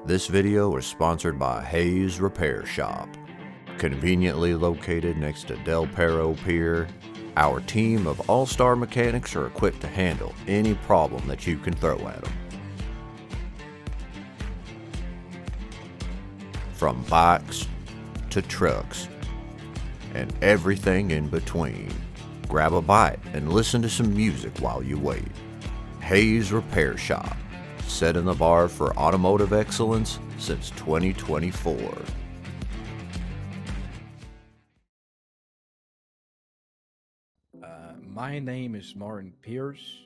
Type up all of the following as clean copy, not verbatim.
This video is sponsored by Hayes Repair Shop. Conveniently located next to Del Perro Pier, our team of all-star mechanics are equipped to handle any problem that you can throw at them. From bikes to trucks and everything in between. Grab a bite and listen to some music while you wait. Hayes Repair Shop, setting the bar for automotive excellence since 2024. My name is Martin Pierce.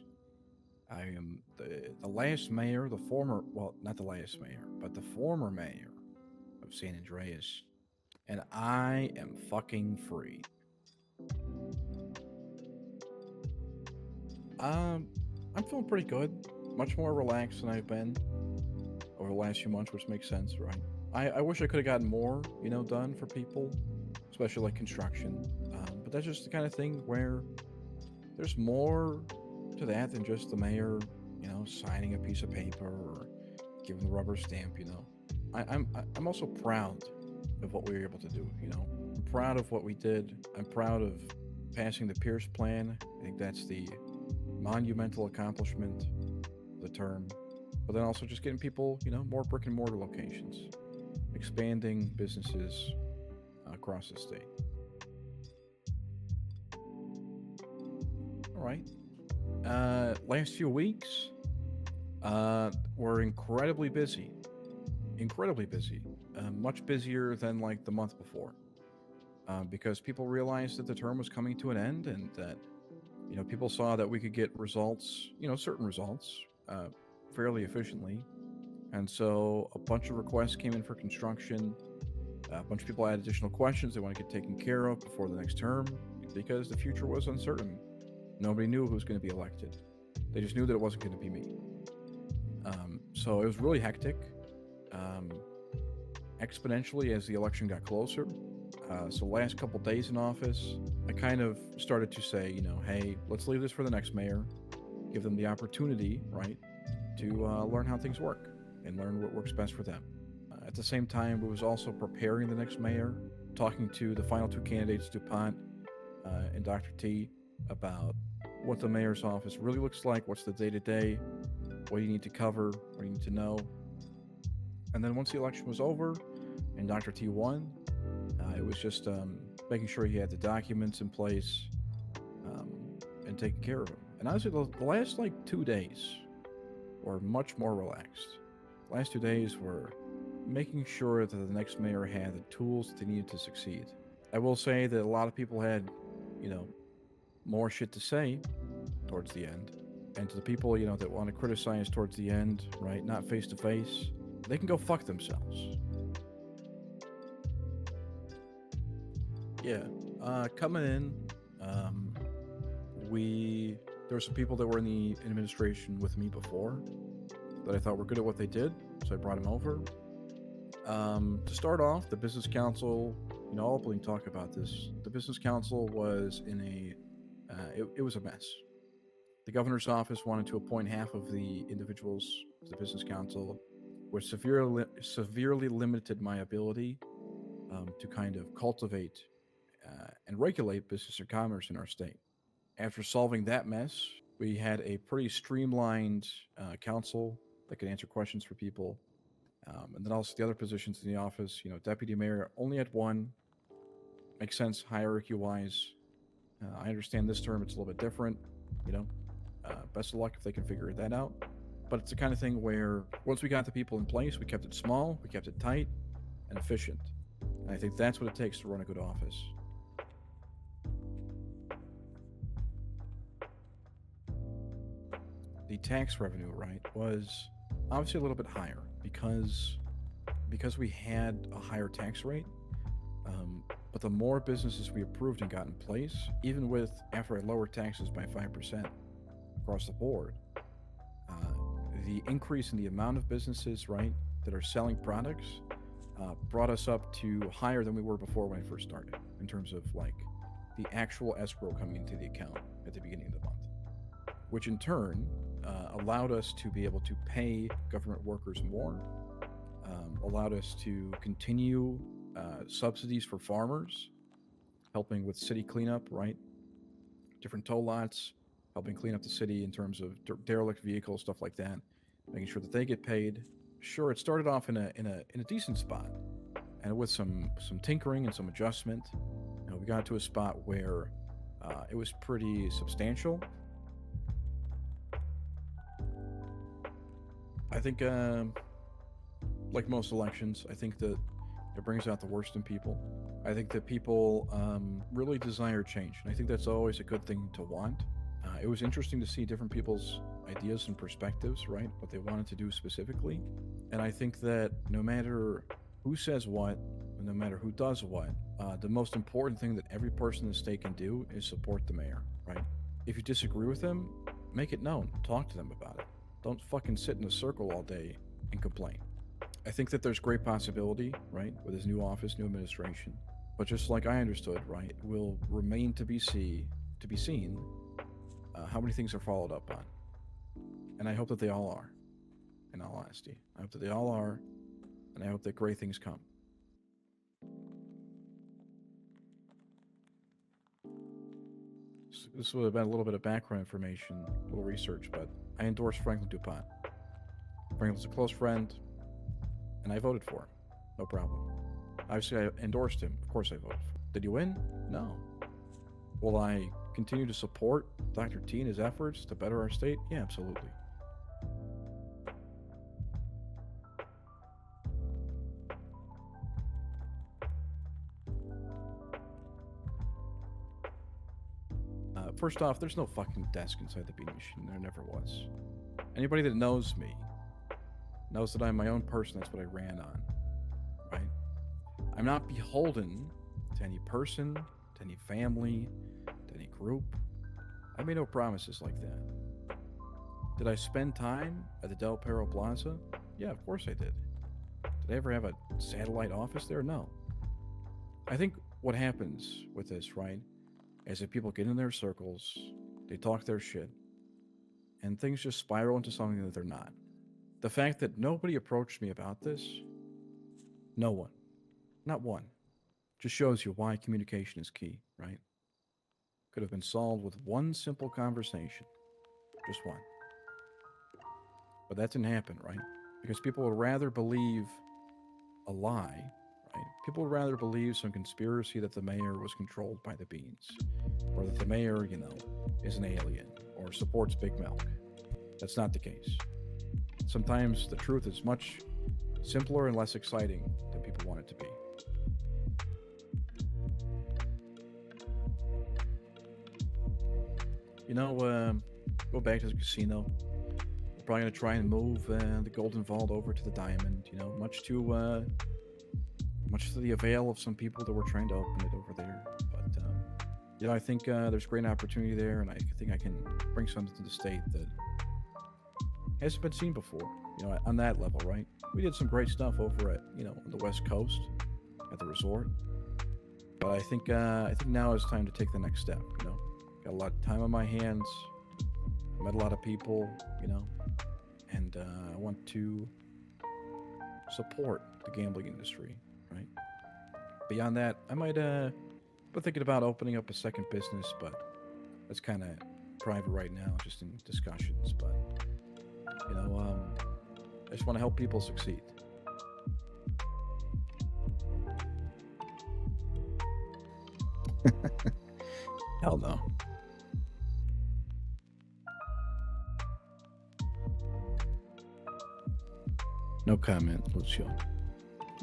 I am the last mayor, not the last mayor, but the former mayor of San Andreas. And I am fucking free. I'm feeling pretty good. Much more relaxed than I've been over the last few months, which makes sense, right? I wish I could have gotten more, done for people, especially like construction. But that's just the kind of thing where there's more to that than just the mayor, signing a piece of paper or giving the rubber stamp. I'm also proud of what we were able to do. I'm proud of what we did. I'm proud of passing the Pierce Plan. I think that's the monumental accomplishment of the term. But then also just getting people, more brick and mortar locations, expanding businesses across the state. All right. Last few weeks were incredibly busy. Much busier than like the month before. Because people realized that the term was coming to an end and that, people saw that we could get results, certain results, fairly efficiently. And so a bunch of requests came in for construction. A bunch of people had additional questions they want to get taken care of before the next term because the future was uncertain. Nobody knew who was going to be elected. They just knew that it wasn't going to be me. So it was really hectic, exponentially as the election got closer. So last couple days in office, I kind of started to say, hey, let's leave this for the next mayor. Give them the opportunity, right, to learn how things work and learn what works best for them. At the same time, we was also preparing the next mayor, talking to the final two candidates, DuPont and Dr. T, about what the mayor's office really looks like, what's the day-to-day, what do you need to cover, what do you need to know. And then once the election was over and Dr. T won, it was just making sure he had the documents in place and taking care of them. And honestly, the last 2 days were much more relaxed. Last 2 days were making sure that the next mayor had the tools that they needed to succeed. I will say that a lot of people had, more shit to say towards the end. And to the people, that want to criticize towards the end, right, not face to face, they can go fuck themselves. Yeah, coming in, there were some people that were in the administration with me before that I thought were good at what they did, so I brought them over. To start off, the business council, I'll openly talk about this. The business council was it was a mess. The governor's office wanted to appoint half of the individuals to the business council, which severely limited my ability to kind of cultivate and regulate business and commerce in our state. After solving that mess, we had a pretty streamlined council that could answer questions for people. And then also the other positions in the office, deputy mayor only had one. Makes sense hierarchy-wise. I understand this term, it's a little bit different, best of luck if they can figure that out. But it's the kind of thing where once we got the people in place, we kept it small, we kept it tight and efficient. And I think that's what it takes to run a good office. The tax revenue, right, was obviously a little bit higher because we had a higher tax rate. But the more businesses we approved and got in place, even after I lowered taxes by 5% across the board, the increase in the amount of businesses, right, that are selling products brought us up to higher than we were before when I first started in terms of the actual escrow coming into the account at the beginning of the month, which in turn allowed us to be able to pay government workers more allowed us to continue subsidies for farmers, helping with city cleanup, right? Different toll lots, helping clean up the city in terms of derelict vehicles, stuff like that, making sure that they get paid. Sure, it started off in a decent spot, and with some tinkering and some adjustment, we got to a spot where it was pretty substantial. I think, like most elections, I think that it brings out the worst in people. I think that people really desire change, and I think that's always a good thing to want. It was interesting to see different people's ideas and perspectives, right? What they wanted to do specifically. And I think that no matter who says what, no matter who does what, the most important thing that every person in the state can do is support the mayor, right? If you disagree with them, make it known. Talk to them about it. Don't fucking sit in a circle all day and complain. I think that there's great possibility, right, with his new office, new administration. But just like I understood, right, it will remain to be seen how many things are followed up on. And I hope that they all are, in all honesty. I hope that they all are, and I hope that great things come. This would have been a little bit of background information, a little research, but I endorse Franklin DuPont. Franklin's a close friend, and I voted for him. No problem. Obviously, I endorsed him. Of course I voted for him. Did he win? No. Will I continue to support Dr. T and his efforts to better our state? Yeah, absolutely. First off, there's no fucking desk inside the bean machine. There never was. Anybody that knows me knows that I'm my own person. That's what I ran on, right? I'm not beholden to any person, to any family, to any group. I made no promises like that. Did I spend time at the Del Perro Plaza? Yeah, of course I did. Did I ever have a satellite office there? No. I think what happens with this, right, is that people get in their circles, they talk their shit, and things just spiral into something that they're not. The fact that nobody approached me about this, no one, not one, just shows you why communication is key, right? Could have been solved with one simple conversation, just one. But that didn't happen, right? Because people would rather believe a lie, right? People would rather believe some conspiracy that the mayor was controlled by the beans, or that the mayor, is an alien, or supports Big Milk. That's not the case. Sometimes the truth is much simpler and less exciting than people want it to be. Go back to the casino. We're probably going to try and move the Golden Vault over to the Diamond, much to the avail of some people that were trying to open it over there. But, I think there's great opportunity there, and I think I can bring something to the state that hasn't been seen before, on that level, right? We did some great stuff over at, on the West Coast at the resort. But I think now is time to take the next step, Got a lot of time on my hands, met a lot of people, and I want to support the gambling industry, right? Beyond that, I might be thinking about opening up a second business, but that's kind of private right now, just in discussions. But I just want to help people succeed. Hell no. No comment, Lusio.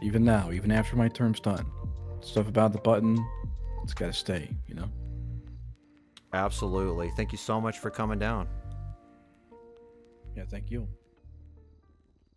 Even now, even after my term's done, stuff about the button, it's got to stay, Absolutely. Thank you so much for coming down. Yeah, thank you.